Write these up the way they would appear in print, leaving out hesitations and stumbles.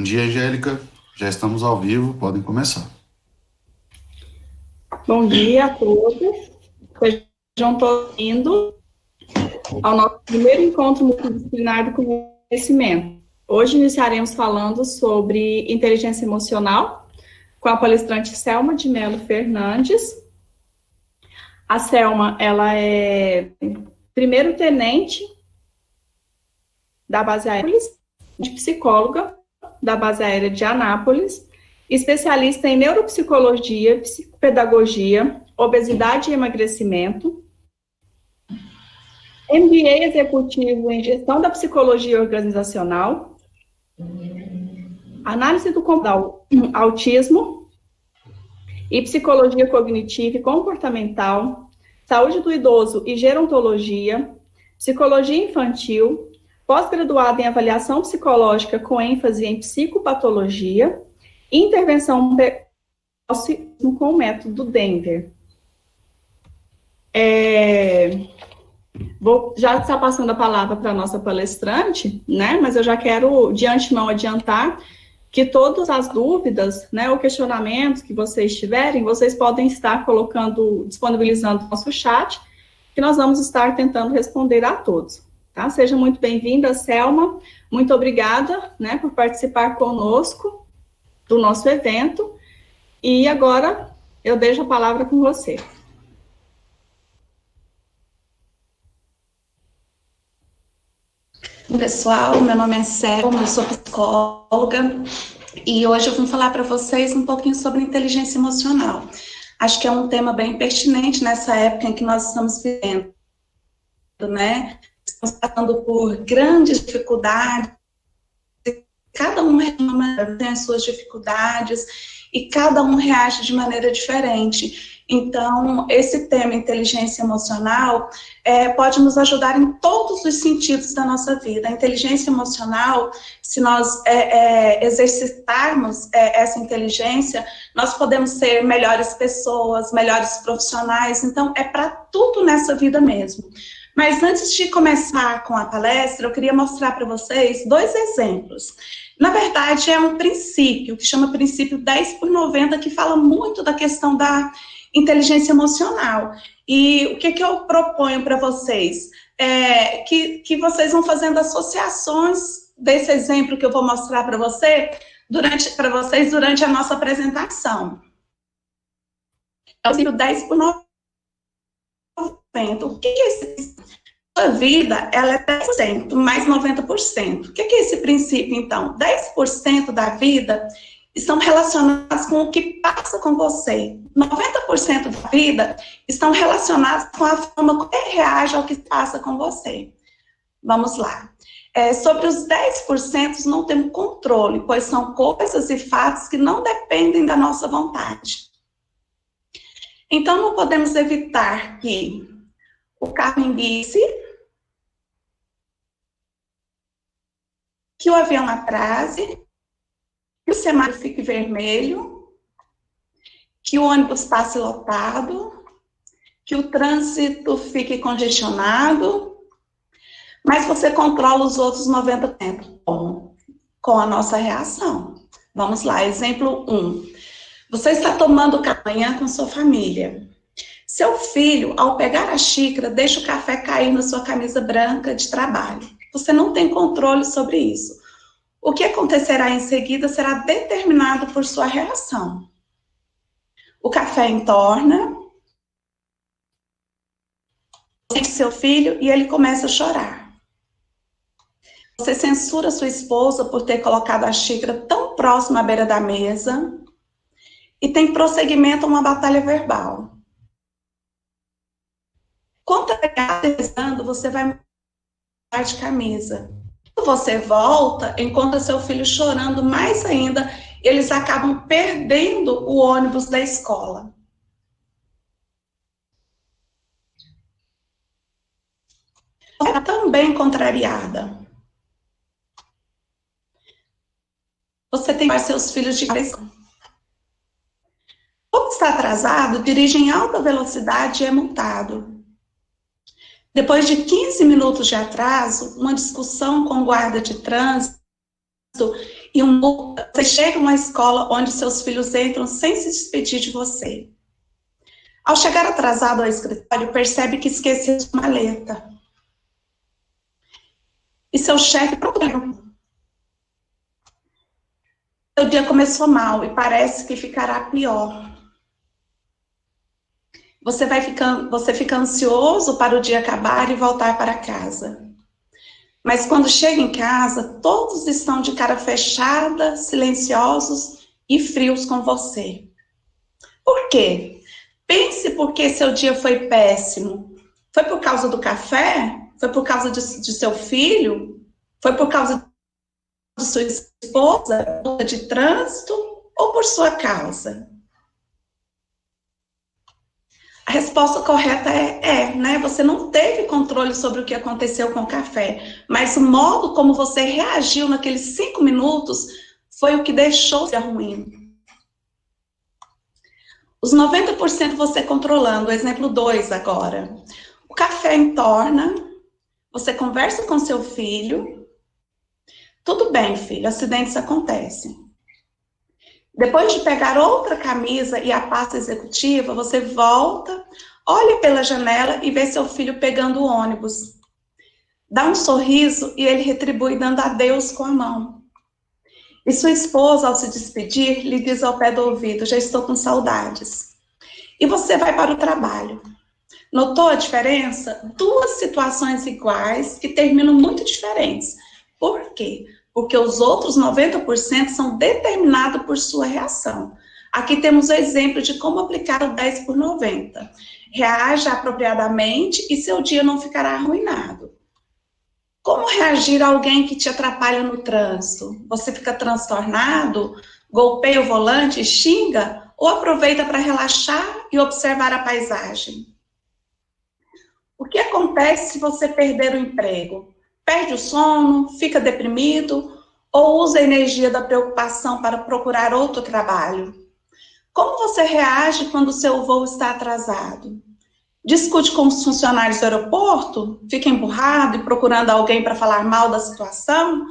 Bom dia, Angélica. Já estamos ao vivo, podem começar. Bom dia a todos. Sejam todos bem-vindos ao nosso primeiro encontro multidisciplinar do conhecimento. Hoje iniciaremos falando sobre inteligência emocional com a palestrante Selma de Mello Fernandes. A Selma, ela é primeiro-tenente da base aérea, de psicóloga da base aérea de Anápolis, especialista em neuropsicologia, psicopedagogia, obesidade e emagrecimento, MBA executivo em gestão da psicologia organizacional, análise do autismo e psicologia cognitiva e comportamental, saúde do idoso e gerontologia, psicologia infantil, pós-graduada em avaliação psicológica com ênfase em psicopatologia, intervenção com o método Denver. Vou já estar passando a palavra para a nossa palestrante, né? Mas eu já quero de antemão adiantar que todas as dúvidas, né, ou questionamentos que vocês tiverem, vocês podem estar colocando, disponibilizando no nosso chat, que nós vamos estar tentando responder a todos. Tá? Seja muito bem-vinda, Selma. Muito obrigada, né, por participar conosco do nosso evento. E agora eu deixo a palavra com você. Pessoal, meu nome é Selma, eu sou psicóloga e hoje eu vim falar para vocês um pouquinho sobre inteligência emocional. Acho que é um tema bem pertinente nessa época em que nós estamos vivendo, né? Estamos passando por grandes dificuldades, cada um tem as suas dificuldades e cada um reage de maneira diferente. Então, esse tema, inteligência emocional, pode nos ajudar em todos os sentidos da nossa vida. A inteligência emocional, se nós exercitarmos essa inteligência, nós podemos ser melhores pessoas, melhores profissionais. Então, é para tudo nessa vida mesmo. Mas antes de começar com a palestra, eu queria mostrar para vocês 2 exemplos. Na verdade, é um princípio, que chama princípio 10/90, que fala muito da questão da inteligência emocional. E o que eu proponho para vocês? Que vocês vão fazendo associações desse exemplo que eu vou mostrar para vocês durante a nossa apresentação. É o princípio 10/90. O que é esse? A vida, ela é 10% mais 90%. O que é esse princípio, então? 10% da vida estão relacionados com o que passa com você. 90% da vida estão relacionados com a forma como você reage ao que passa com você. Vamos lá. Sobre os 10% não temos controle, pois são coisas e fatos que não dependem da nossa vontade. Então, não podemos evitar que o carro enguice, que o avião atrase, que o semáforo fique vermelho, que o ônibus passe lotado, que o trânsito fique congestionado, mas você controla os outros 90%. Como? Com a nossa reação. Vamos lá, exemplo 1. Você está tomando café da manhã com sua família. Seu filho, ao pegar a xícara, deixa o café cair na sua camisa branca de trabalho. Você não tem controle sobre isso. O que acontecerá em seguida será determinado por sua reação. O café entorna, seu filho, e ele começa a chorar. Você censura sua esposa por ter colocado a xícara tão próxima à beira da mesa e tem prosseguimento a uma batalha verbal. Quando você vai mudar de camisa. Quando você volta, encontra seu filho chorando mais ainda, e eles acabam perdendo o ônibus da escola. Você está também contrariada. Você tem seus filhos de cabeça. Quando está atrasado, dirige em alta velocidade e é multado. Depois de 15 minutos de atraso, uma discussão com o guarda de trânsito E você chega a uma escola onde seus filhos entram sem se despedir de você. Ao chegar atrasado ao escritório, percebe que esqueceu sua maleta. E seu chefe procura. Seu dia começou mal e parece que ficará pior. Você fica ansioso para o dia acabar e voltar para casa. Mas quando chega em casa, todos estão de cara fechada, silenciosos e frios com você. Por quê? Pense por que seu dia foi péssimo. Foi por causa do café? Foi por causa de seu filho? Foi por causa de sua esposa? De trânsito? Ou por sua causa? A resposta correta né? Você não teve controle sobre o que aconteceu com o café, mas o modo como você reagiu naqueles 5 minutos foi o que deixou de ruim. Os 90% você controlando, exemplo 2 agora. O café entorna, você conversa com seu filho. Tudo bem, filho, acidentes acontecem. Depois de pegar outra camisa e a pasta executiva, você volta, olha pela janela e vê seu filho pegando o ônibus. Dá um sorriso e ele retribui dando adeus com a mão. E sua esposa, ao se despedir, lhe diz ao pé do ouvido, já estou com saudades. E você vai para o trabalho. Notou a diferença? 2 situações iguais que terminam muito diferentes. Por quê? Porque os outros 90% são determinados por sua reação. Aqui temos o exemplo de como aplicar o 10 por 90. Reaja apropriadamente e seu dia não ficará arruinado. Como reagir a alguém que te atrapalha no trânsito? Você fica transtornado, golpeia o volante e xinga? Ou aproveita para relaxar e observar a paisagem? O que acontece se você perder o emprego? Perde o sono, fica deprimido ou usa a energia da preocupação para procurar outro trabalho? Como você reage quando o seu voo está atrasado? Discute com os funcionários do aeroporto? Fica emburrado e procurando alguém para falar mal da situação?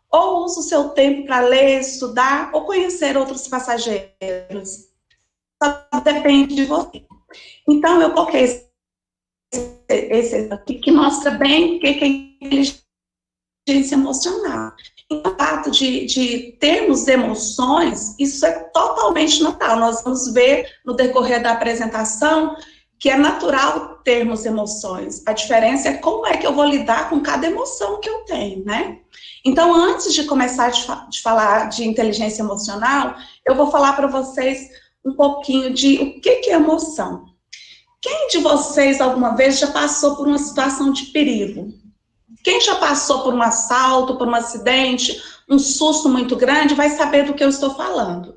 Ou usa o seu tempo para ler, estudar ou conhecer outros passageiros? Só depende de você. Então, eu coloquei esse aqui que mostra bem o que é inteligência emocional. O fato de termos emoções, isso é totalmente natural. Nós vamos ver no decorrer da apresentação que é natural termos emoções. A diferença é como é que eu vou lidar com cada emoção que eu tenho, né? Então, antes de começar de falar de inteligência emocional, eu vou falar para vocês um pouquinho de o que é emoção. Quem de vocês alguma vez já passou por uma situação de perigo? Quem já passou por um assalto, por um acidente, um susto muito grande, vai saber do que eu estou falando.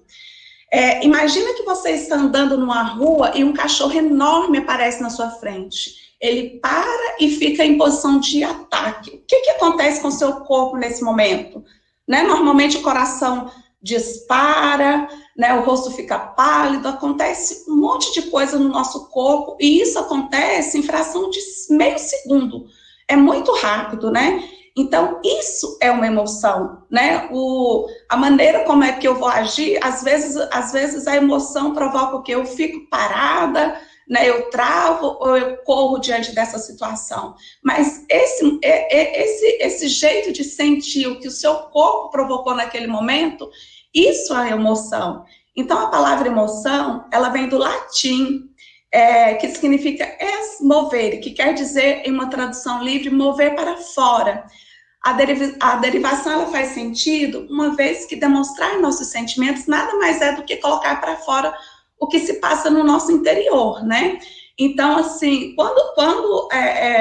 Imagina que você está andando numa rua e um cachorro enorme aparece na sua frente. Ele para e fica em posição de ataque. O que acontece com o seu corpo nesse momento? Né? Normalmente o coração dispara, né? O rosto fica pálido, acontece um monte de coisa no nosso corpo, e isso acontece em fração de meio segundo. É muito rápido, né? Então, isso é uma emoção, né? A maneira como é que eu vou agir, às vezes a emoção provoca o quê? Eu fico parada, né? Eu travo ou eu corro diante dessa situação. Mas esse jeito de sentir o que o seu corpo provocou naquele momento, isso é emoção. Então, a palavra emoção, ela vem do latim, que significa movere, que quer dizer, em uma tradução livre, mover para fora. A derivação ela faz sentido, uma vez que demonstrar nossos sentimentos nada mais é do que colocar para fora o que se passa no nosso interior, né? Então, assim, quando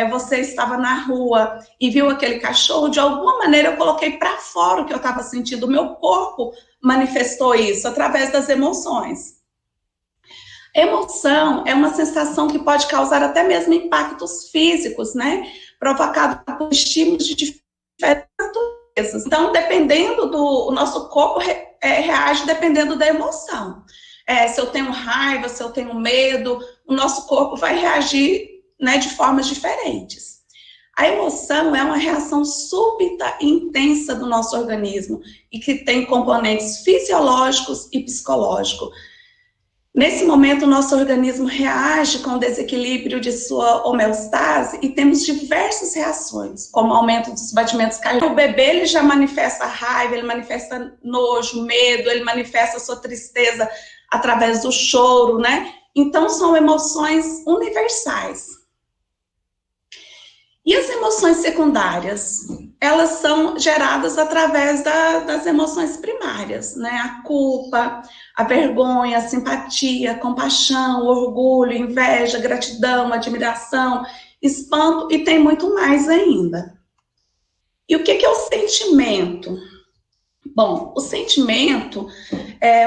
você estava na rua e viu aquele cachorro, de alguma maneira eu coloquei para fora o que eu estava sentindo, o meu corpo manifestou isso através das emoções. Emoção é uma sensação que pode causar até mesmo impactos físicos, né? Provocado por estímulos de diferentes naturezas. Então, dependendo o nosso corpo reage dependendo da emoção. Se eu tenho raiva, se eu tenho medo, o nosso corpo vai reagir, né, de formas diferentes. A emoção é uma reação súbita e intensa do nosso organismo e que tem componentes fisiológicos e psicológicos. Nesse momento, o nosso organismo reage com o desequilíbrio de sua homeostase e temos diversas reações, como aumento dos batimentos cardíacos. O bebê ele já manifesta raiva, ele manifesta nojo, medo, ele manifesta sua tristeza através do choro, né? Então, são emoções universais. E as emoções secundárias? Elas são geradas através das emoções primárias, né? A culpa, a vergonha, a simpatia, a compaixão, o orgulho, inveja, gratidão, admiração, espanto e tem muito mais ainda. E o que é o sentimento? Bom, o sentimento,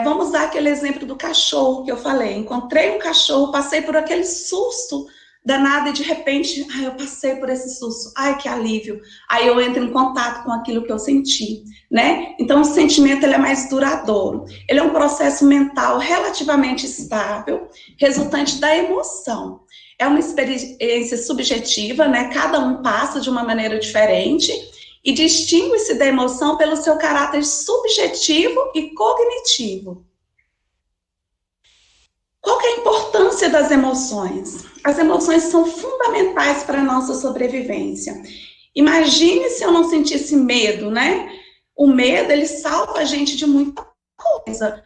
vamos dar aquele exemplo do cachorro que eu falei. Encontrei um cachorro, passei por aquele susto danado e de repente, eu passei por esse susto, que alívio. Aí eu entro em contato com aquilo que eu senti, né? Então o sentimento ele é mais duradouro. Ele é um processo mental relativamente estável, resultante da emoção. É uma experiência subjetiva, né? Cada um passa de uma maneira diferente e distingue-se da emoção pelo seu caráter subjetivo e cognitivo. Qual que é a importância das emoções? As emoções são fundamentais para a nossa sobrevivência. Imagine se eu não sentisse medo, né? O medo, ele salva a gente de muita coisa.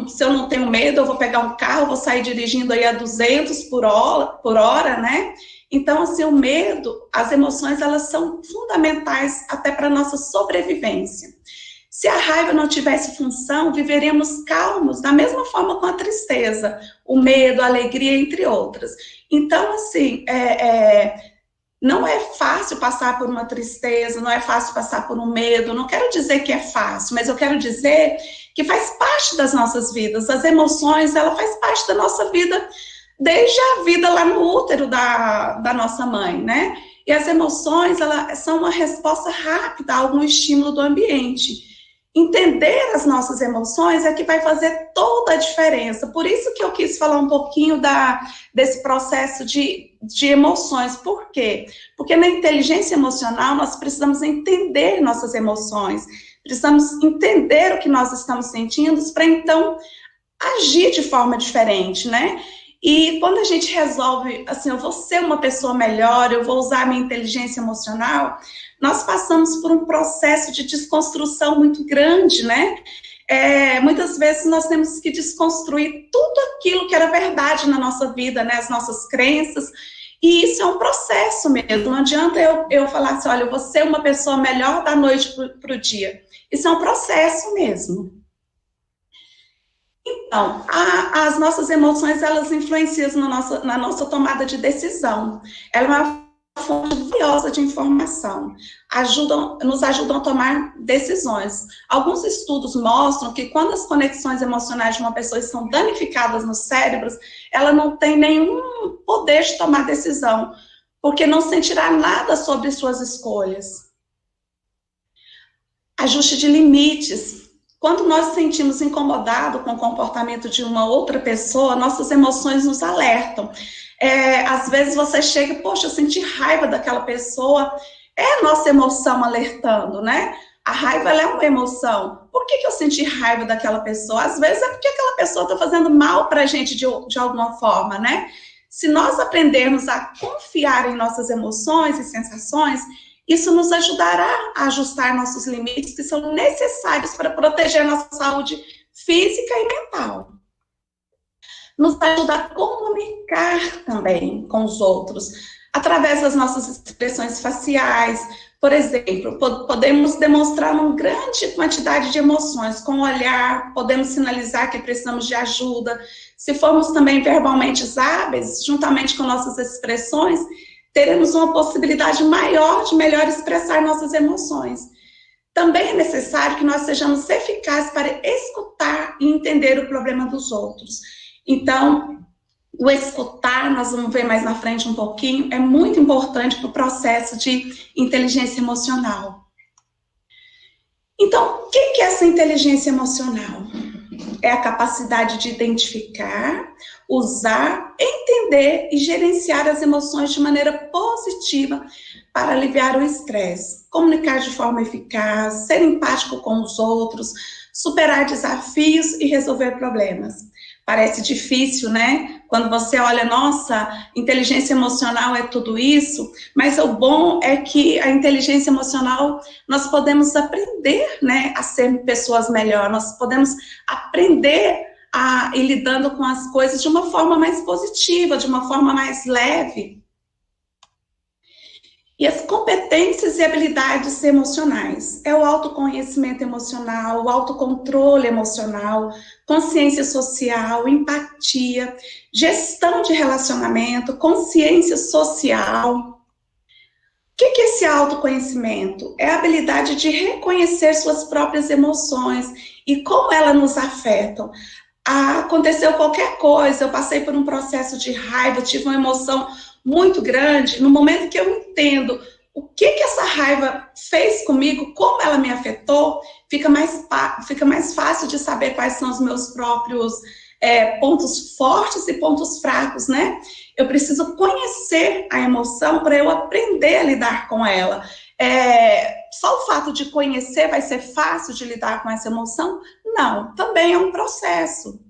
Se eu não tenho medo, eu vou pegar um carro, vou sair dirigindo aí a 200 por hora, né? Então, assim, o medo, as emoções, elas são fundamentais até para a nossa sobrevivência. Se a raiva não tivesse função, viveríamos calmos, da mesma forma com a tristeza, o medo, a alegria, entre outras. Então, assim, não é fácil passar por uma tristeza, não é fácil passar por um medo, não quero dizer que é fácil, mas eu quero dizer que faz parte das nossas vidas. As emoções, ela faz parte da nossa vida, desde a vida lá no útero da nossa mãe, né? E as emoções, elas são uma resposta rápida a algum estímulo do ambiente. Entender as nossas emoções é que vai fazer toda a diferença. Por isso que eu quis falar um pouquinho desse processo de emoções. Por quê? Porque na inteligência emocional nós precisamos entender nossas emoções, precisamos entender o que nós estamos sentindo para então agir de forma diferente, né? E quando a gente resolve, assim, eu vou ser uma pessoa melhor, eu vou usar a minha inteligência emocional, nós passamos por um processo de desconstrução muito grande, né? Muitas vezes nós temos que desconstruir tudo aquilo que era verdade na nossa vida, né? As nossas crenças, e isso é um processo mesmo. Não adianta eu falar assim, olha, eu vou ser uma pessoa melhor da noite para o dia. Isso é um processo mesmo. Então, as nossas emoções, elas influenciam na nossa tomada de decisão. Ela é uma fonte valiosa de informação, nos ajudam a tomar decisões. Alguns estudos mostram que quando as conexões emocionais de uma pessoa estão danificadas nos cérebros, ela não tem nenhum poder de tomar decisão, porque não sentirá nada sobre suas escolhas. Ajuste de limites. Quando nós nos sentimos incomodados com o comportamento de uma outra pessoa, nossas emoções nos alertam. Às vezes você chega, poxa, eu senti raiva daquela pessoa, é a nossa emoção alertando, né? A raiva, ela é uma emoção. Por que eu senti raiva daquela pessoa? Às vezes é porque aquela pessoa está fazendo mal para a gente de alguma forma, né? Se nós aprendermos a confiar em nossas emoções e sensações, isso nos ajudará a ajustar nossos limites que são necessários para proteger nossa saúde física e mental. Nos ajuda a comunicar também com os outros, através das nossas expressões faciais. Por exemplo, podemos demonstrar uma grande quantidade de emoções com o olhar, podemos sinalizar que precisamos de ajuda. Se formos também verbalmente hábeis, juntamente com nossas expressões, teremos uma possibilidade maior de melhor expressar nossas emoções. Também é necessário que nós sejamos eficazes para escutar e entender o problema dos outros. Então, o escutar, nós vamos ver mais na frente um pouquinho, é muito importante para o processo de inteligência emocional. Então, o que é essa inteligência emocional? É a capacidade de identificar usar, entender e gerenciar as emoções de maneira positiva para aliviar o estresse, comunicar de forma eficaz, ser empático com os outros, superar desafios e resolver problemas. Parece difícil, né? Quando você olha, nossa, inteligência emocional é tudo isso, mas o bom é que a inteligência emocional, nós podemos aprender, né, a ser pessoas melhores, nós podemos aprender a ir lidando com as coisas de uma forma mais positiva, de uma forma mais leve. E as competências e habilidades emocionais é o autoconhecimento emocional, o autocontrole emocional, consciência social, empatia, gestão de relacionamento, consciência social. O que é esse autoconhecimento? É a habilidade de reconhecer suas próprias emoções e como elas nos afetam. Aconteceu qualquer coisa, eu passei por um processo de raiva, tive uma emoção muito grande, no momento que eu entendo o que essa raiva fez comigo, como ela me afetou, fica mais fácil de saber quais são os meus próprios pontos fortes e pontos fracos, né? Eu preciso conhecer a emoção para eu aprender a lidar com ela. Só o fato de conhecer vai ser fácil de lidar com essa emoção? Não, também é um processo.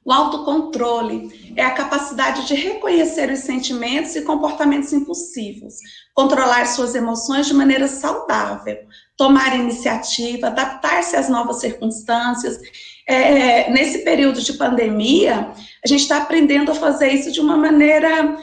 O autocontrole é a capacidade de reconhecer os sentimentos e comportamentos impulsivos, controlar suas emoções de maneira saudável, tomar iniciativa, adaptar-se às novas circunstâncias. Nesse período de pandemia, a gente está aprendendo a fazer isso de uma maneira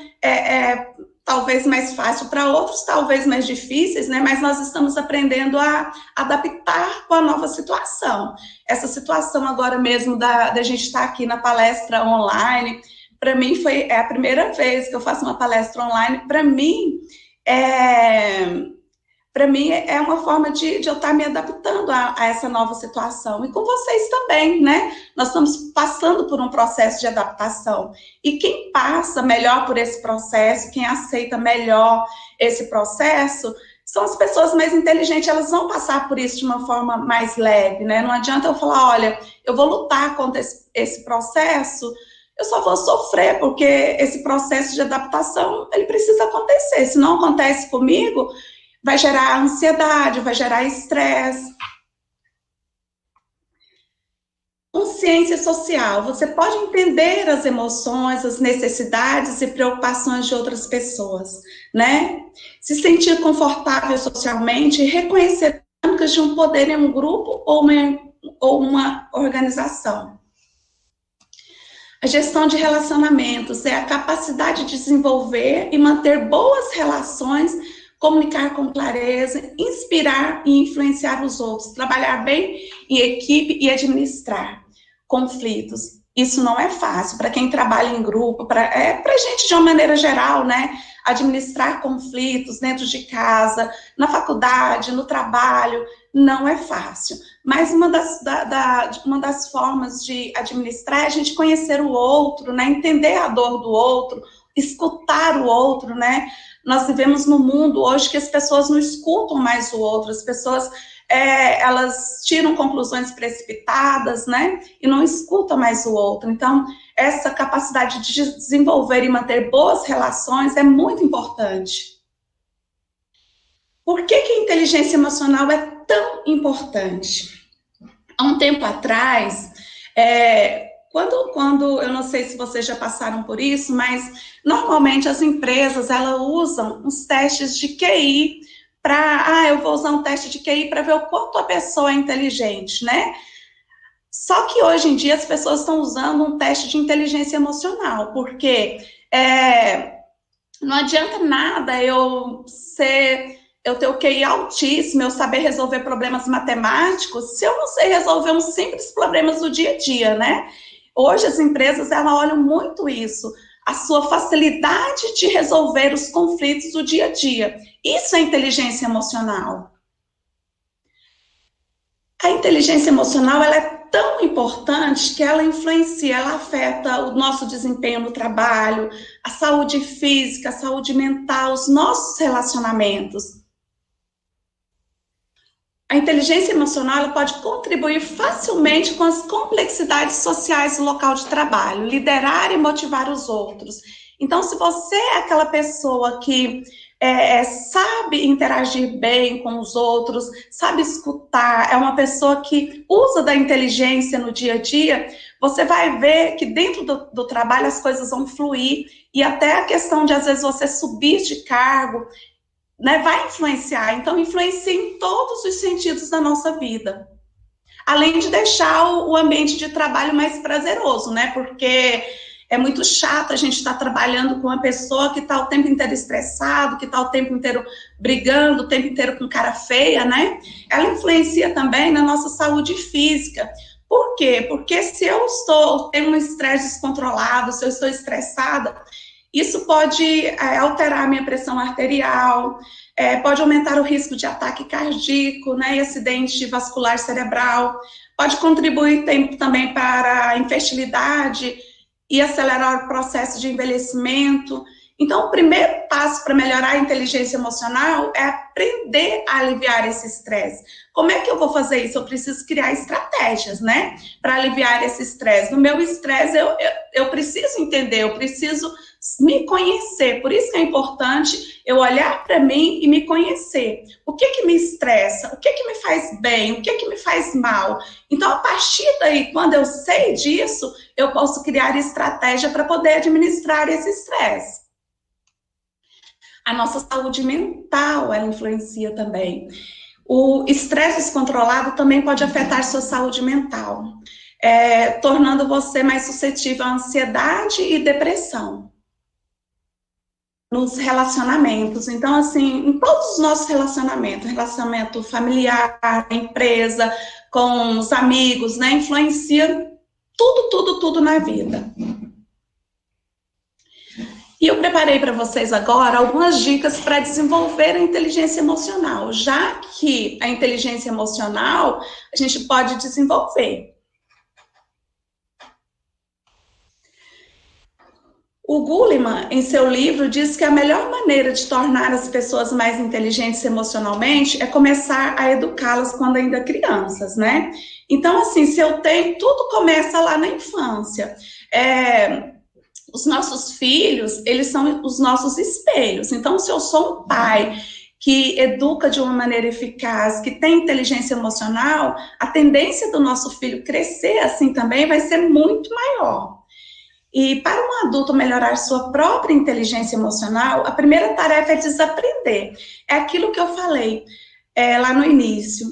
talvez mais fácil para outros, talvez mais difíceis, né? Mas nós estamos aprendendo a adaptar com a nova situação. Essa situação agora mesmo da gente estar aqui na palestra online, para mim é a primeira vez que eu faço uma palestra online. Para mim é uma forma de eu estar me adaptando a essa nova situação. E com vocês também, né? Nós estamos passando por um processo de adaptação. E quem passa melhor por esse processo, quem aceita melhor esse processo, são as pessoas mais inteligentes. Elas vão passar por isso de uma forma mais leve, né? Não adianta eu falar, olha, eu vou lutar contra esse processo, eu só vou sofrer, porque esse processo de adaptação, ele precisa acontecer. Se não acontece comigo, vai gerar ansiedade, vai gerar estresse. Consciência social. Você pode entender as emoções, as necessidades e preocupações de outras pessoas, né? Se sentir confortável socialmente e reconhecer dinâmicas de um poder em um grupo ou uma organização. A gestão de relacionamentos é a capacidade de desenvolver e manter boas relações, comunicar com clareza, inspirar e influenciar os outros, trabalhar bem em equipe e administrar conflitos. Isso não é fácil para quem trabalha em grupo, para gente de uma maneira geral, né? Administrar conflitos dentro de casa, na faculdade, no trabalho, não é fácil. Mas uma das formas de administrar é a gente conhecer o outro, né? Entender a dor do outro, escutar o outro, né? Nós vivemos num mundo hoje que as pessoas não escutam mais o outro, as pessoas elas tiram conclusões precipitadas, né? E não escutam mais o outro. Então, essa capacidade de desenvolver e manter boas relações é muito importante. Por que a inteligência emocional é tão importante? Há um tempo atrás, quando eu não sei se vocês já passaram por isso, mas normalmente as empresas, elas usam uns testes de QI eu vou usar um teste de QI para ver o quanto a pessoa é inteligente, né? Só que hoje em dia as pessoas estão usando um teste de inteligência emocional, porque não adianta nada eu ter o QI altíssimo, eu saber resolver problemas matemáticos, se eu não sei resolver uns simples problemas do dia a dia, né? Hoje as empresas, elas olham muito isso, a sua facilidade de resolver os conflitos do dia a dia. Isso é inteligência emocional. A inteligência emocional, ela é tão importante que ela influencia, ela afeta o nosso desempenho no trabalho, a saúde física, a saúde mental, os nossos relacionamentos. A inteligência emocional ela pode contribuir facilmente com as complexidades sociais do local de trabalho, liderar e motivar os outros. Então, se você é aquela pessoa que sabe interagir bem com os outros, sabe escutar, é uma pessoa que usa da inteligência no dia a dia, você vai ver que dentro do trabalho as coisas vão fluir, e até a questão de, às vezes, você subir de cargo, né, vai influenciar. Então, influencia em todos os sentidos da nossa vida. Além de deixar o ambiente de trabalho mais prazeroso, né, porque é muito chato a gente estar trabalhando com uma pessoa que está o tempo inteiro estressado, que está o tempo inteiro brigando, o tempo inteiro com cara feia, né? Ela influencia também na nossa saúde física. Por quê? Porque se eu tenho um estresse descontrolado, se eu estou estressada, isso pode alterar a minha pressão arterial, pode aumentar o risco de ataque cardíaco, né, e acidente vascular cerebral, pode contribuir também para a infertilidade, e acelerar o processo de envelhecimento. Então, o primeiro passo para melhorar a inteligência emocional é aprender a aliviar esse estresse. Como é que eu vou fazer isso? Eu preciso criar estratégias, né, para aliviar esse estresse. No meu estresse, eu preciso entender, eu preciso me conhecer. Por isso que é importante eu olhar para mim e me conhecer. O que me estressa? O que me faz bem? O que me faz mal? Então, a partir daí, quando eu sei disso, eu posso criar estratégia para poder administrar esse estresse. A nossa saúde mental, ela influencia também. O estresse descontrolado também pode afetar sua saúde mental, tornando você mais suscetível à ansiedade e depressão. Nos relacionamentos. Então, assim, em todos os nossos relacionamentos, relacionamento familiar, empresa, com os amigos, né, influencia tudo na vida. E eu preparei para vocês agora algumas dicas para desenvolver a inteligência emocional, já que a inteligência emocional a gente pode desenvolver. O Goleman, em seu livro, diz que a melhor maneira de tornar as pessoas mais inteligentes emocionalmente é começar a educá-las quando ainda crianças, né? Então, assim, se eu tenho, tudo começa lá na infância. Os nossos filhos, eles são os nossos espelhos. Então, se eu sou um pai que educa de uma maneira eficaz, que tem inteligência emocional, a tendência do nosso filho crescer assim também vai ser muito maior. E para um adulto melhorar sua própria inteligência emocional, a primeira tarefa é desaprender. É aquilo que eu falei lá no início.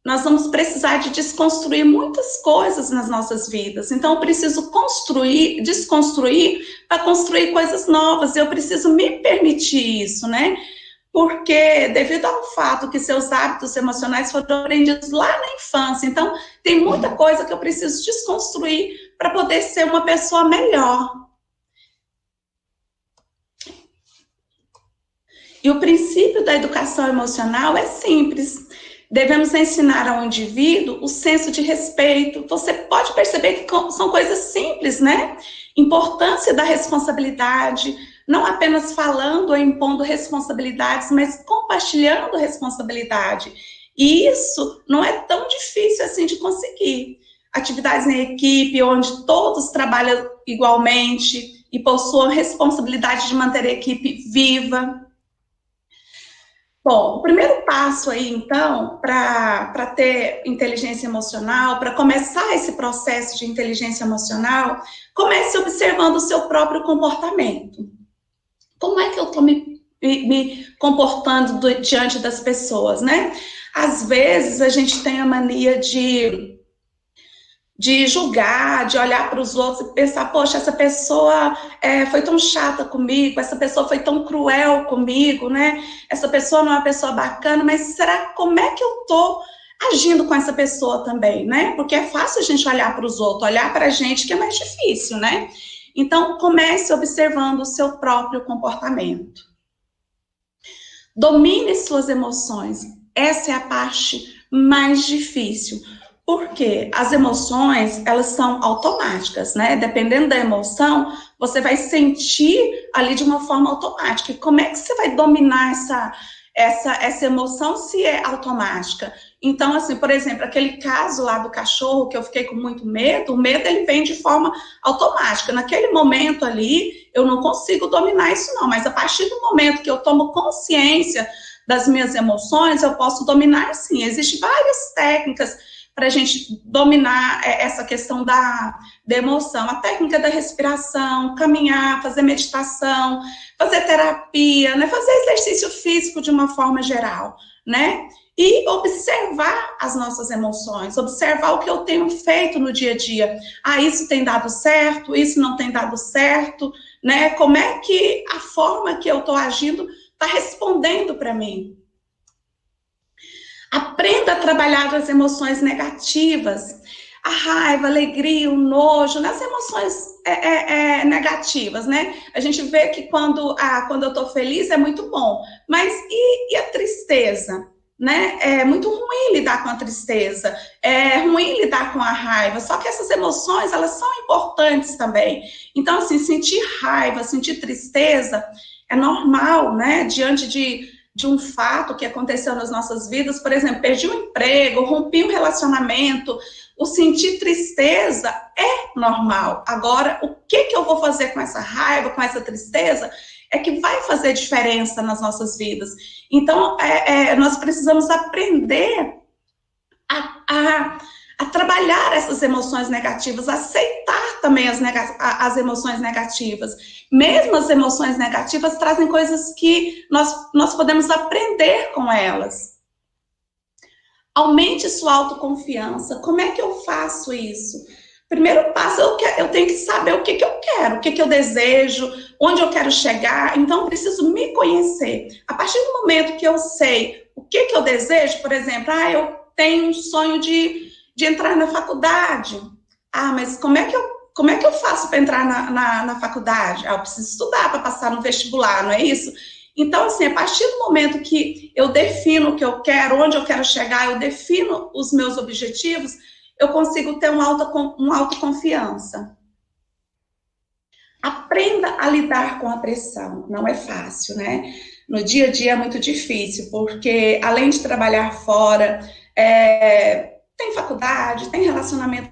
Nós vamos precisar de desconstruir muitas coisas nas nossas vidas. Então, eu preciso desconstruir para construir coisas novas. Eu preciso me permitir isso, né? Porque devido ao fato que seus hábitos emocionais foram aprendidos lá na infância. Então, tem muita coisa que eu preciso desconstruir para poder ser uma pessoa melhor. E o princípio da educação emocional é simples. Devemos ensinar ao indivíduo o senso de respeito. Você pode perceber que são coisas simples, né? Importância da responsabilidade, não apenas falando ou impondo responsabilidades, mas compartilhando responsabilidade. E isso não é tão difícil assim de conseguir. Atividades em equipe, onde todos trabalham igualmente e possuam responsabilidade de manter a equipe viva. Bom, o primeiro passo aí, então, para ter inteligência emocional, para começar esse processo de inteligência emocional, comece observando o seu próprio comportamento. Como é que eu estou me comportando diante das pessoas, né? Às vezes, a gente tem a mania de julgar, de olhar para os outros e pensar, poxa, essa pessoa foi tão chata comigo, essa pessoa foi tão cruel comigo, né? Essa pessoa não é uma pessoa bacana, mas como é que eu estou agindo com essa pessoa também, né? Porque é fácil a gente olhar para os outros, olhar para a gente que é mais difícil, né? Então, comece observando o seu próprio comportamento. Domine suas emoções. Essa é a parte mais difícil. Porque as emoções, elas são automáticas, né? Dependendo da emoção, você vai sentir ali de uma forma automática. E como é que você vai dominar essa emoção se é automática. Então, assim, por exemplo, aquele caso lá do cachorro que eu fiquei com muito medo, o medo ele vem de forma automática. Naquele momento ali, eu não consigo dominar isso não, mas a partir do momento que eu tomo consciência das minhas emoções, eu posso dominar sim. Existem várias técnicas para a gente dominar essa questão da emoção. A técnica da respiração, caminhar, fazer meditação, fazer terapia, né? Fazer exercício físico de uma forma geral, né? E observar as nossas emoções, observar o que eu tenho feito no dia a dia. Ah, isso tem dado certo, isso não tem dado certo, né? Como é que a forma que eu estou agindo está respondendo para mim? Aprenda a trabalhar as emoções negativas, a raiva, a alegria, o nojo, nas emoções negativas, né? A gente vê que quando eu estou feliz é muito bom, mas e a tristeza? Né? É muito ruim lidar com a tristeza, é ruim lidar com a raiva, só que essas emoções, elas são importantes também. Então, assim, sentir raiva, sentir tristeza é normal, né? Diante de um fato que aconteceu nas nossas vidas, por exemplo, perdi um emprego, rompi um relacionamento, o sentir tristeza é normal. Agora, o que eu vou fazer com essa raiva, com essa tristeza, é que vai fazer diferença nas nossas vidas. Então, nós precisamos aprender a trabalhar essas emoções negativas, aceitar também as emoções negativas. Mesmo as emoções negativas trazem coisas que nós podemos aprender com elas. Aumente sua autoconfiança. Como é que eu faço isso? Primeiro passo, eu tenho que saber o que eu quero, o que eu desejo, onde eu quero chegar. Então, eu preciso me conhecer. A partir do momento que eu sei o que eu desejo, por exemplo, eu tenho um sonho de entrar na faculdade. Ah, mas como é que eu faço para entrar na faculdade? Eu preciso estudar para passar no vestibular, não é isso? Então, assim, a partir do momento que eu defino o que eu quero, onde eu quero chegar, eu defino os meus objetivos, eu consigo ter uma autoconfiança. Aprenda a lidar com a pressão. Não é fácil, né? No dia a dia é muito difícil, porque além de trabalhar fora, tem faculdade, tem relacionamento.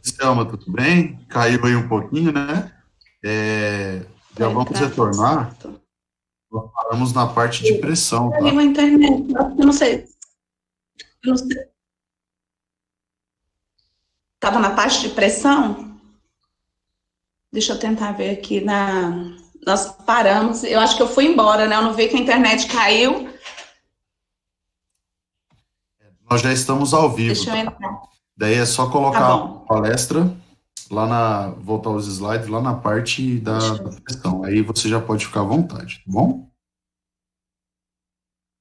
Selma, tudo bem? Caiu aí um pouquinho, né? Já vamos retornar. Nós paramos na parte de pressão, tá? Caiu a internet, eu não sei. Estava na parte de pressão? Deixa eu tentar ver aqui. Nós paramos, eu acho que eu fui embora, né? Eu não vi que a internet caiu. Nós já estamos ao vivo. Deixa eu entrar. Daí é só colocar Tá a bom. palestra voltar os slides lá na parte da pressão. Aí você já pode ficar à vontade, tá bom?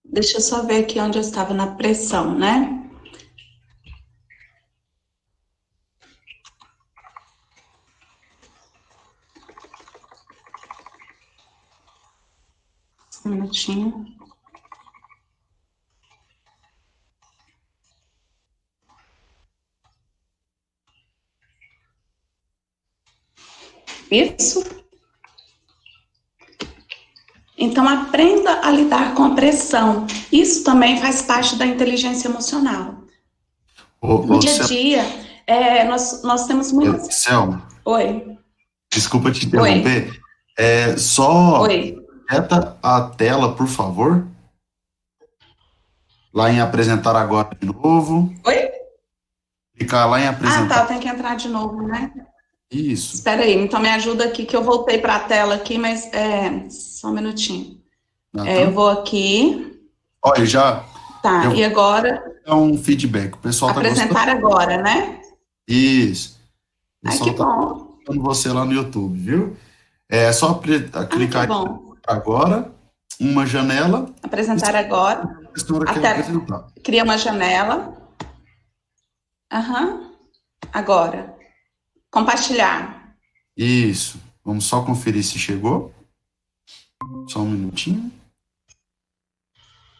Deixa eu só ver aqui onde eu estava na pressão, né? Um minutinho. Isso. Então, aprenda a lidar com a pressão. Isso também faz parte da inteligência emocional. No dia a dia, nós temos muitas... Selma. Oi. Desculpa te interromper. Oi. Quieta a tela, por favor. Lá em apresentar agora de novo. Oi? Clicar lá em apresentar. Ah, tá, eu tenho que entrar de novo, né? Isso. Espera aí, então me ajuda aqui, que eu voltei para a tela aqui, mas só um minutinho. Eu vou aqui. Olha, já... Tá, e agora... É um feedback. O pessoal apresentar agora, né? Isso. O Ai, pessoal que bom. vendo você lá no YouTube, viu? É só clicar bom. agora, uma janela. Apresentar agora. Cria uma janela. Agora. Compartilhar. Isso. Vamos só conferir se chegou. Só um minutinho.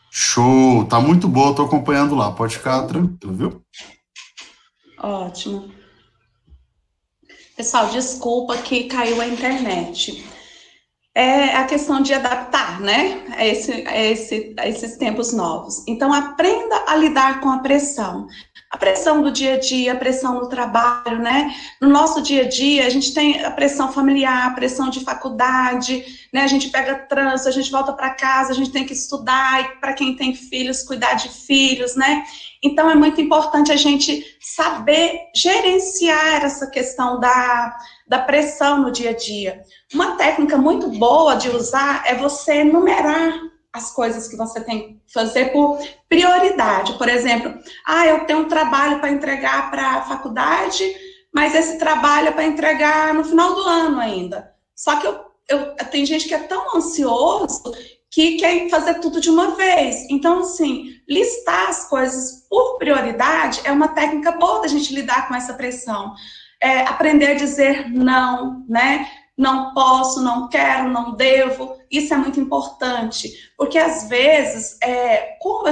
Show! Tá muito boa, tô acompanhando lá. Pode ficar tranquilo, viu? Ótimo. Pessoal, desculpa que caiu a internet. É a questão de adaptar, né? A esses tempos novos. Então, aprenda a lidar com a pressão. A pressão do dia a dia, a pressão no trabalho, né? No nosso dia a dia, a gente tem a pressão familiar, a pressão de faculdade, né? A gente pega trânsito, a gente volta para casa, a gente tem que estudar, e para quem tem filhos, cuidar de filhos, né? Então, é muito importante a gente saber gerenciar essa questão da pressão no dia a dia. Uma técnica muito boa de usar é você numerar as coisas que você tem que fazer por prioridade. Por exemplo, eu tenho um trabalho para entregar para a faculdade, mas esse trabalho é para entregar no final do ano ainda. Só que tem gente que é tão ansioso que quer fazer tudo de uma vez. Então, assim, listar as coisas por prioridade é uma técnica boa da gente lidar com essa pressão. Aprender a dizer não, né? Não posso, não quero, não devo. Isso é muito importante, porque às vezes, como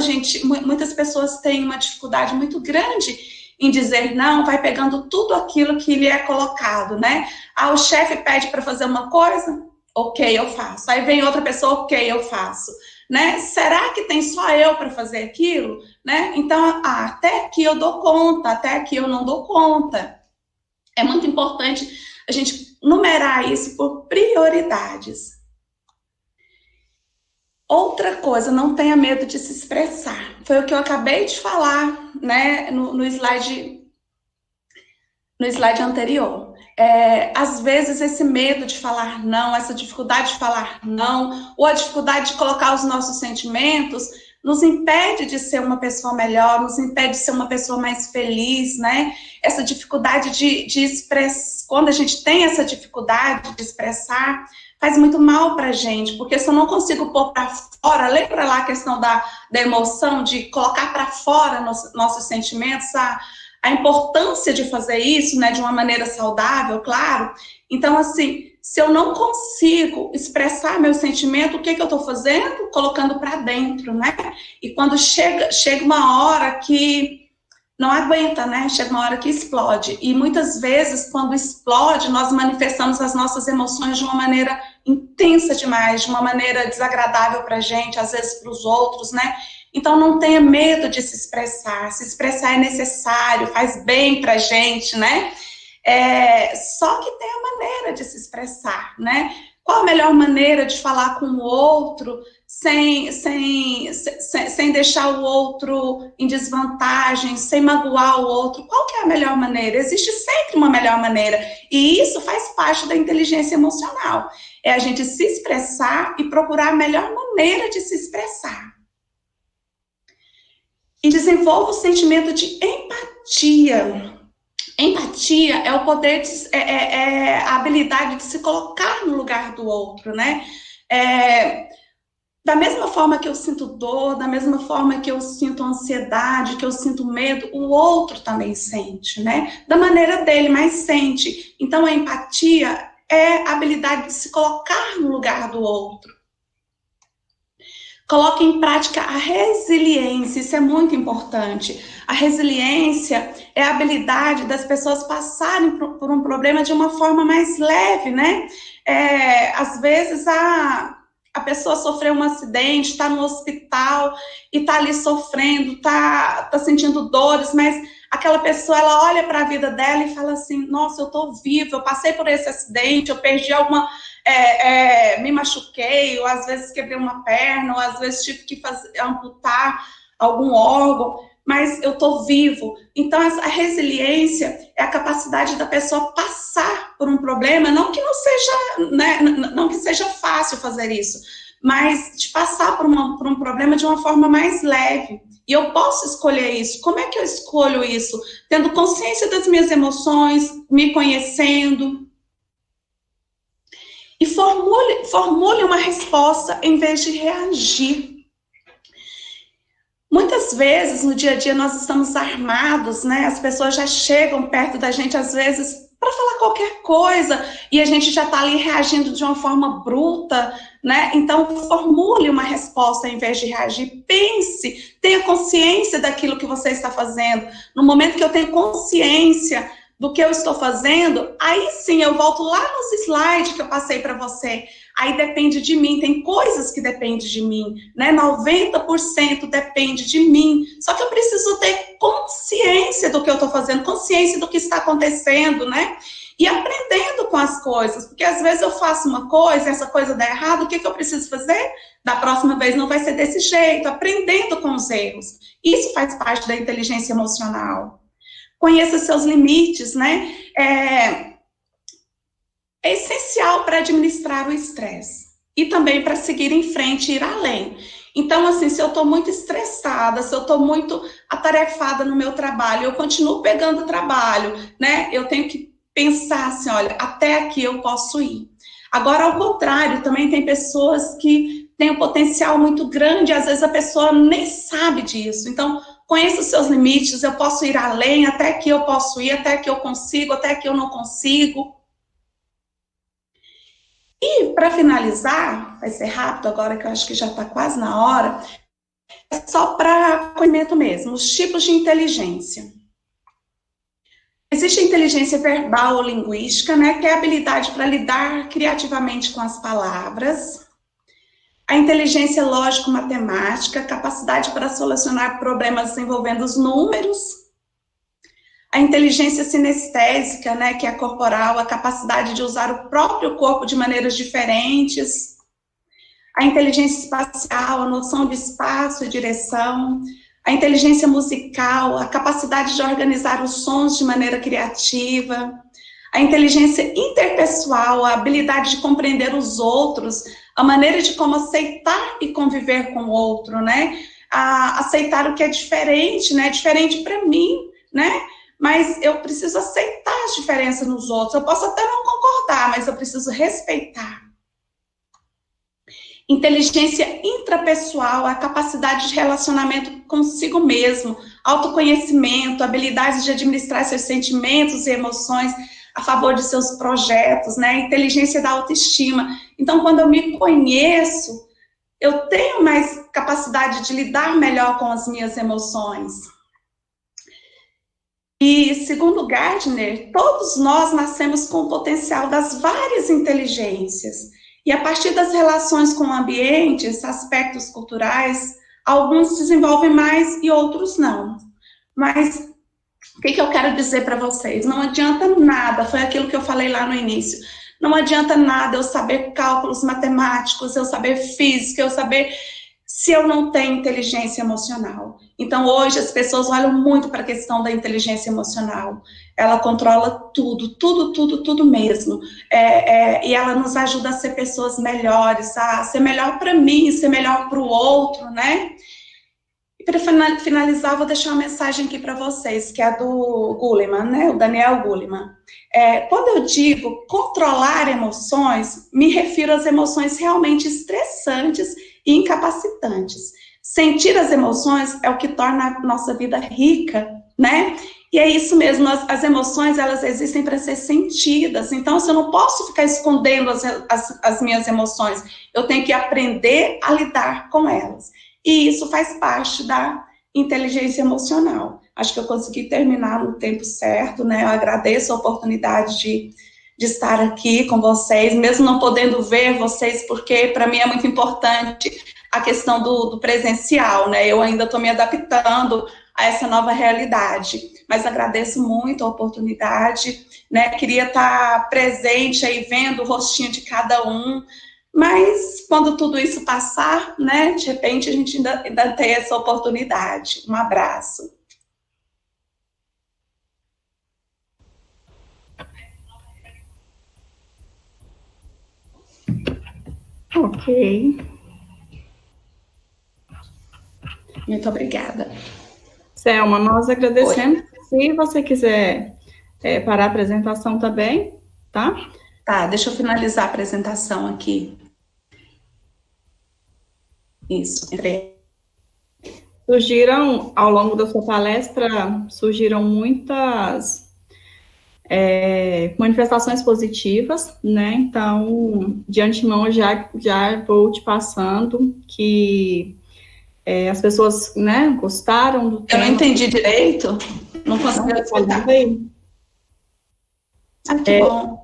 muitas pessoas têm uma dificuldade muito grande em dizer não, vai pegando tudo aquilo que lhe é colocado, né? O chefe pede para fazer uma coisa, ok, eu faço. Aí vem outra pessoa, ok, eu faço. Né? Será que tem só eu para fazer aquilo? Né? Então, até aqui eu dou conta, até aqui eu não dou conta. É muito importante a gente numerar isso por prioridades. Outra coisa, não tenha medo de se expressar. Foi o que eu acabei de falar, né, no slide anterior. Às vezes esse medo de falar não, essa dificuldade de falar não, ou a dificuldade de colocar os nossos sentimentos, nos impede de ser uma pessoa melhor, nos impede de ser uma pessoa mais feliz, né? Essa dificuldade de expressar, quando a gente tem essa dificuldade de expressar, faz muito mal pra gente, porque se eu não consigo pôr pra fora, lembra lá a questão da emoção, de colocar pra fora nossos sentimentos, a importância de fazer isso, né, de uma maneira saudável, claro. Então, assim, se eu não consigo expressar meu sentimento, o que eu estou fazendo? Colocando para dentro, né? E quando chega uma hora que não aguenta, né? Chega uma hora que explode. E muitas vezes, quando explode, nós manifestamos as nossas emoções de uma maneira intensa demais, de uma maneira desagradável para a gente, às vezes para os outros, né? Então, não tenha medo de se expressar. Se expressar é necessário, faz bem para a gente, né? Só que tem a maneira de se expressar, né? Qual a melhor maneira de falar com o outro sem deixar o outro em desvantagem, sem magoar o outro? Qual que é a melhor maneira? Existe sempre uma melhor maneira. E isso faz parte da inteligência emocional. É a gente se expressar e procurar a melhor maneira de se expressar. E desenvolva o sentimento de empatia. Empatia é o poder, a habilidade de se colocar no lugar do outro, né? Da mesma forma que eu sinto dor, da mesma forma que eu sinto ansiedade, que eu sinto medo, o outro também sente, né? Da maneira dele, mas sente. Então, a empatia é a habilidade de se colocar no lugar do outro. Coloque em prática a resiliência, isso é muito importante. A resiliência é a habilidade das pessoas passarem por um problema de uma forma mais leve, né? Às vezes a pessoa sofreu um acidente, está no hospital e está ali sofrendo, está sentindo dores, mas aquela pessoa, ela olha para a vida dela e fala assim, nossa, eu estou viva, eu passei por esse acidente, eu perdi me machuquei, ou às vezes quebrei uma perna, ou às vezes tive que amputar algum órgão, mas eu estou vivo. Então, a resiliência é a capacidade da pessoa passar por um problema, não que não seja, né, não que seja fácil fazer isso, mas de passar por um problema de uma forma mais leve. E eu posso escolher isso. Como é que eu escolho isso? Tendo consciência das minhas emoções, me conhecendo. E formule uma resposta em vez de reagir. Muitas vezes, no dia a dia, nós estamos armados, né? As pessoas já chegam perto da gente, às vezes, para falar qualquer coisa, e a gente já está ali reagindo de uma forma bruta, né? Então, formule uma resposta em vez de reagir. Pense, tenha consciência daquilo que você está fazendo. No momento que eu tenho consciência do que eu estou fazendo, aí sim eu volto lá nos slides que eu passei para você. Aí depende de mim, tem coisas que dependem de mim, né? 90% depende de mim. Só que eu preciso ter consciência do que eu estou fazendo, consciência do que está acontecendo, né? E aprendendo com as coisas, porque às vezes eu faço uma coisa, essa coisa dá errado, o que eu preciso fazer? Da próxima vez não vai ser desse jeito, aprendendo com os erros. Isso faz parte da inteligência emocional. Conheça seus limites, né? É essencial para administrar o estresse e também para seguir em frente e ir além. Então, assim, se eu estou muito estressada, se eu estou muito atarefada no meu trabalho, eu continuo pegando trabalho, né? Eu tenho que pensar assim, olha, até aqui eu posso ir. Agora, ao contrário, também tem pessoas que têm um potencial muito grande, às vezes a pessoa nem sabe disso. Então, conheça os seus limites, eu posso ir além, até que eu posso ir, até que eu consigo, até que eu não consigo. E, para finalizar, vai ser rápido agora, que eu acho que já está quase na hora, é só para conhecimento mesmo, os tipos de inteligência. Existe a inteligência verbal ou linguística, né, que é a habilidade para lidar criativamente com as palavras. A inteligência lógico-matemática, capacidade para solucionar problemas envolvendo os números. A inteligência sinestésica, né, que é corporal, a capacidade de usar o próprio corpo de maneiras diferentes. A inteligência espacial, a noção de espaço e direção. A inteligência musical, a capacidade de organizar os sons de maneira criativa. A inteligência interpessoal, a habilidade de compreender os outros, a maneira de como aceitar e conviver com o outro, né? A aceitar o que é diferente, né? Diferente para mim, né? Mas eu preciso aceitar as diferenças nos outros. Eu posso até não concordar, mas eu preciso respeitar. Inteligência intrapessoal, a capacidade de relacionamento consigo mesmo, autoconhecimento, habilidade de administrar seus sentimentos e emoções a favor de seus projetos, né? Inteligência da autoestima. Então, quando eu me conheço, eu tenho mais capacidade de lidar melhor com as minhas emoções. E, segundo Gardner, todos nós nascemos com o potencial das várias inteligências. E a partir das relações com o ambiente, esses aspectos culturais, alguns desenvolvem mais e outros não. Mas o que eu quero dizer para vocês? Não adianta nada, foi aquilo que eu falei lá no início. Não adianta nada eu saber cálculos matemáticos, eu saber física, eu saber se eu não tenho inteligência emocional. Então, hoje, as pessoas olham muito para a questão da inteligência emocional. Ela controla tudo, tudo, tudo, tudo mesmo. E ela nos ajuda a ser pessoas melhores, a ser melhor para mim, ser melhor para o outro, né? E para finalizar, vou deixar uma mensagem aqui para vocês, que é do Goleman, né? O Daniel Goleman. Quando eu digo controlar emoções, me refiro às emoções realmente estressantes e incapacitantes. Sentir as emoções é o que torna a nossa vida rica, né? E é isso mesmo, as emoções, elas existem para ser sentidas. Então, eu não posso ficar escondendo as minhas emoções. Eu tenho que aprender a lidar com elas. E isso faz parte da inteligência emocional. Acho que eu consegui terminar no tempo certo, né? Eu agradeço a oportunidade de estar aqui com vocês, mesmo não podendo ver vocês, porque para mim é muito importante a questão do presencial, né? Eu ainda estou me adaptando a essa nova realidade, mas agradeço muito a oportunidade, né? Queria estar presente aí, vendo o rostinho de cada um, mas quando tudo isso passar, né? De repente a gente ainda tem essa oportunidade. Um abraço. Ok. Muito obrigada. Selma, nós agradecemos. Oi. Se você quiser parar a apresentação também, tá? Tá, deixa eu finalizar a apresentação aqui. Isso, entrei. Surgiram, ao longo da sua palestra, surgiram muitas manifestações positivas, né? Então, de antemão, eu já vou te passando que as pessoas, né, gostaram do tema. Eu não entendi direito, não consegui explicar. Que bom.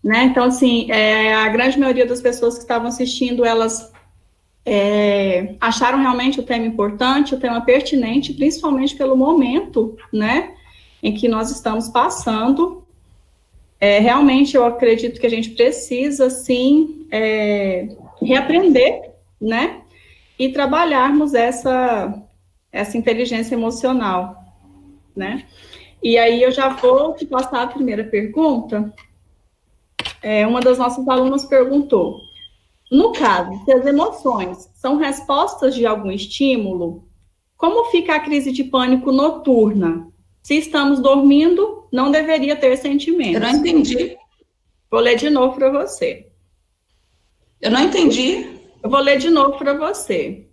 Né? Então, assim, a grande maioria das pessoas que estavam assistindo, elas acharam realmente o tema importante, o tema pertinente, principalmente pelo momento, né, em que nós estamos passando. Realmente, eu acredito que a gente precisa, sim, reaprender, né, e trabalharmos essa inteligência emocional, né. E aí, eu já vou te passar a primeira pergunta. Uma das nossas alunas perguntou: no caso, se as emoções são respostas de algum estímulo, como fica a crise de pânico noturna? Se estamos dormindo, não deveria ter sentimentos. Eu não entendi. Vou ler de novo para você. Eu não entendi. Eu vou ler de novo para você.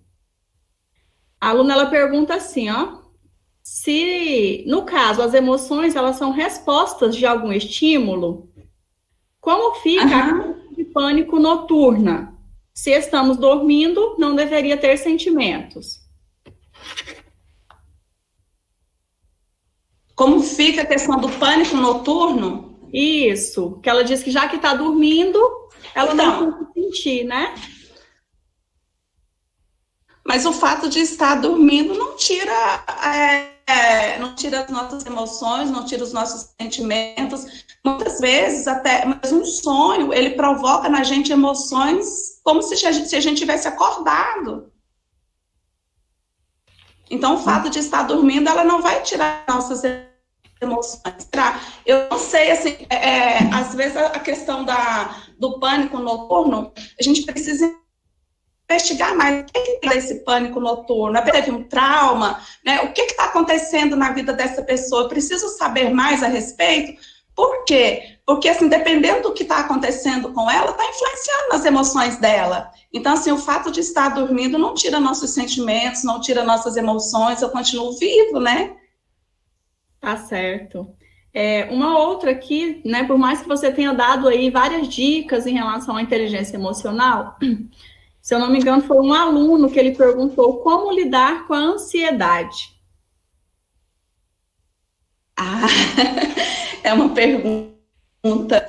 A aluna, ela pergunta assim, ó. Se, no caso, as emoções, elas são respostas de algum estímulo, como fica a crise de pânico noturna? Se estamos dormindo, não deveria ter sentimentos. Como fica a questão do pânico noturno? Isso, que ela diz que já que está dormindo, ela não tem que sentir, né? Mas o fato de estar dormindo não tira as nossas emoções, não tira os nossos sentimentos. Muitas vezes, até mesmo um sonho, ele provoca na gente emoções como se a gente tivesse acordado. Então, o fato de estar dormindo, ela não vai tirar nossas emoções. Eu não sei, assim, às vezes a questão do pânico noturno, a gente precisa investigar mais. O que é esse pânico noturno? Teve um trauma? Né? O que está acontecendo na vida dessa pessoa? Eu preciso saber mais a respeito. Por quê? Porque, assim, dependendo do que está acontecendo com ela, está influenciando nas emoções dela. Então, assim, o fato de estar dormindo não tira nossos sentimentos, não tira nossas emoções, eu continuo vivo, né? Tá certo. Uma outra aqui, né, por mais que você tenha dado aí várias dicas em relação à inteligência emocional, se eu não me engano, foi um aluno que ele perguntou como lidar com a ansiedade. Ah, é uma pergunta,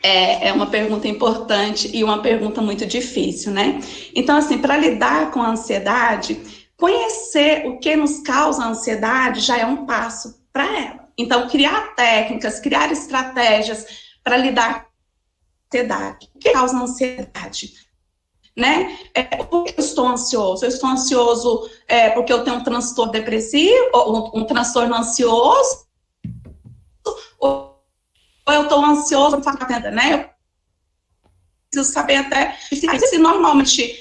é uma pergunta importante e uma pergunta muito difícil, né? Então, assim, para lidar com a ansiedade, conhecer o que nos causa ansiedade já é um passo para ela. Então, criar técnicas, criar estratégias para lidar com a ansiedade. O que causa ansiedade? Né? Por que eu estou ansioso? Eu estou ansioso porque eu tenho um transtorno depressivo, ou um transtorno ansioso, ou eu estou ansioso, né? Eu preciso saber até se normalmente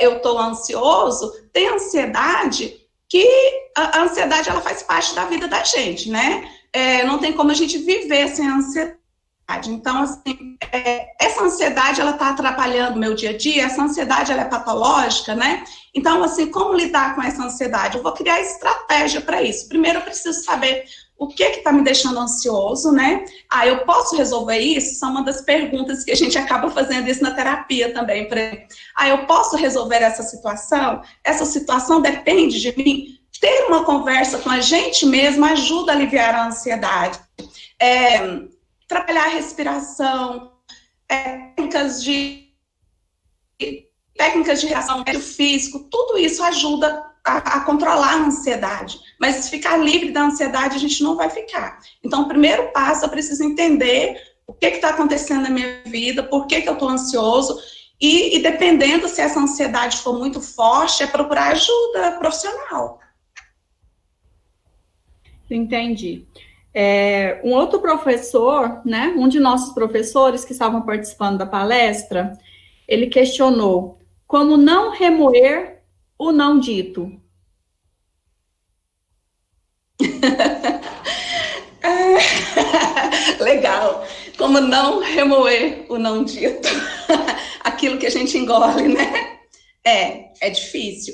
eu estou ansioso, tem ansiedade, que a ansiedade ela faz parte da vida da gente, né? Não tem como a gente viver sem ansiedade. Então, assim, essa ansiedade, ela está atrapalhando o meu dia a dia, essa ansiedade, ela é patológica, né? Então, assim, como lidar com essa ansiedade? Eu vou criar estratégia para isso. Primeiro, eu preciso saber o que está me deixando ansioso, né? Eu posso resolver isso? São uma das perguntas que a gente acaba fazendo isso na terapia também. Eu posso resolver essa situação? Essa situação depende de mim? Ter uma conversa com a gente mesmo ajuda a aliviar a ansiedade. Trabalhar a respiração, técnicas de reação físico, tudo isso ajuda a controlar a ansiedade. Mas se ficar livre da ansiedade, a gente não vai ficar. Então, o primeiro passo, eu preciso entender o que está acontecendo na minha vida, por que eu estou ansioso, e dependendo se essa ansiedade for muito forte, é procurar ajuda profissional. Entendi. Um outro professor, né, um de nossos professores que estavam participando da palestra, ele questionou como não remoer o não dito. Legal. Como não remoer o não dito. Aquilo que a gente engole, né? É difícil.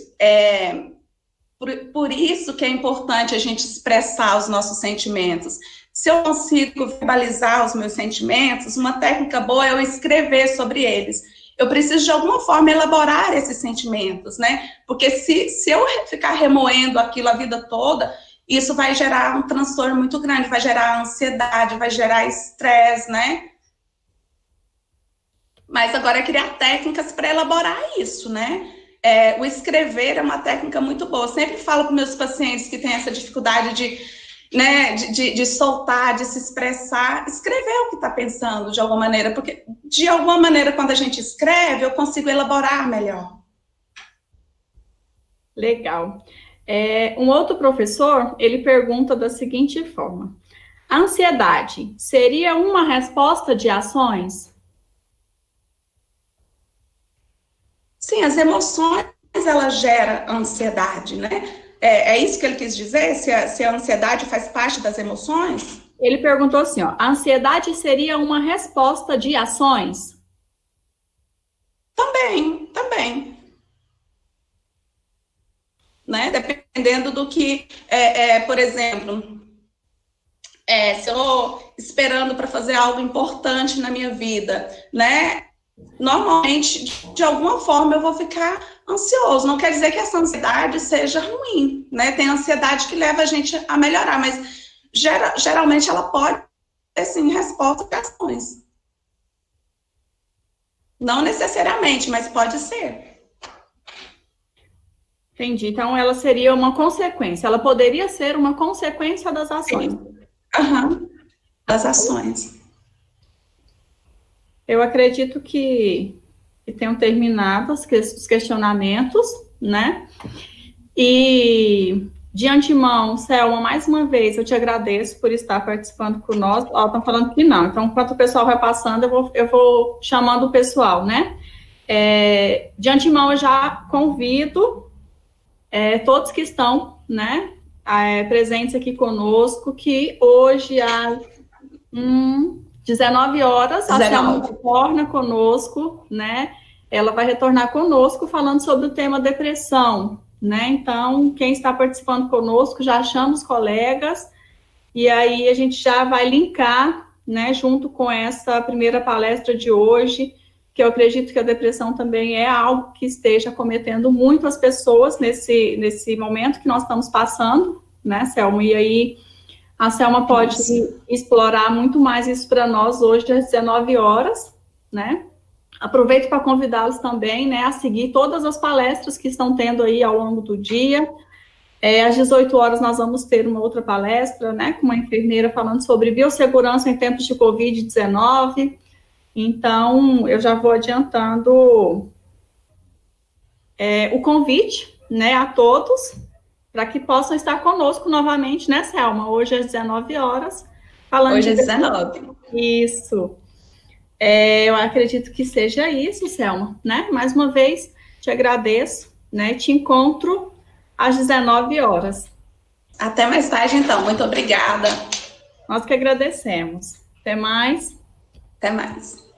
Por isso que é importante a gente expressar os nossos sentimentos. Se eu consigo verbalizar os meus sentimentos, uma técnica boa é eu escrever sobre eles. Eu preciso, de alguma forma, elaborar esses sentimentos, né? Porque se eu ficar remoendo aquilo a vida toda, isso vai gerar um transtorno muito grande, vai gerar ansiedade, vai gerar estresse, né? Mas agora é criar técnicas para elaborar isso, né? O escrever é uma técnica muito boa. Eu sempre falo para meus pacientes que têm essa dificuldade de soltar, de se expressar, escrever o que está pensando de alguma maneira, porque de alguma maneira, quando a gente escreve, eu consigo elaborar melhor. Legal. Um outro professor, ele pergunta da seguinte forma: a ansiedade seria uma resposta de ações? Sim, as emoções, ela gera ansiedade, né? É isso que ele quis dizer? Se a ansiedade faz parte das emoções? Ele perguntou assim, ó, a ansiedade seria uma resposta de ações? Também. Né? Dependendo do que, por exemplo, se eu estou esperando para fazer algo importante na minha vida, né? Normalmente, de alguma forma, eu vou ficar ansioso. Não quer dizer que essa ansiedade seja ruim, né? Tem ansiedade que leva a gente a melhorar, mas geralmente ela pode ter, sim, resposta de ações. Não necessariamente, mas pode ser. Entendi. Então, ela seria uma consequência. Ela poderia ser uma consequência das ações. Das ações. Eu acredito que tenham terminado os questionamentos, né? E, de antemão, Selma, mais uma vez, eu te agradeço por estar participando conosco. Estão falando que não. Então, enquanto o pessoal vai passando, eu vou chamando o pessoal, né? De antemão, eu já convido todos que estão, né, presentes aqui conosco, que hoje, às 19 horas, a Selma retorna conosco, né? Ela vai retornar conosco falando sobre o tema depressão, né? Então, quem está participando conosco, já chama os colegas, e aí a gente já vai linkar, né, junto com essa primeira palestra de hoje, que eu acredito que a depressão também é algo que esteja acometendo muito as pessoas nesse momento que nós estamos passando, né, Selma? E aí A Selma pode explorar muito mais isso para nós hoje às 19 horas, né? Aproveito para convidá-los também, né, a seguir todas as palestras que estão tendo aí ao longo do dia. Às 18 horas nós vamos ter uma outra palestra, né, com uma enfermeira falando sobre biossegurança em tempos de Covid-19. Então, eu já vou adiantando o convite, né, a todos, para que possam estar conosco novamente, né, Selma? Hoje às 19 horas. Falando hoje às 19. Isso. Eu acredito que seja isso, Selma, né? Mais uma vez, te agradeço, né? Te encontro às 19 horas. Até mais tarde, então. Muito obrigada. Nós que agradecemos. Até mais. Até mais.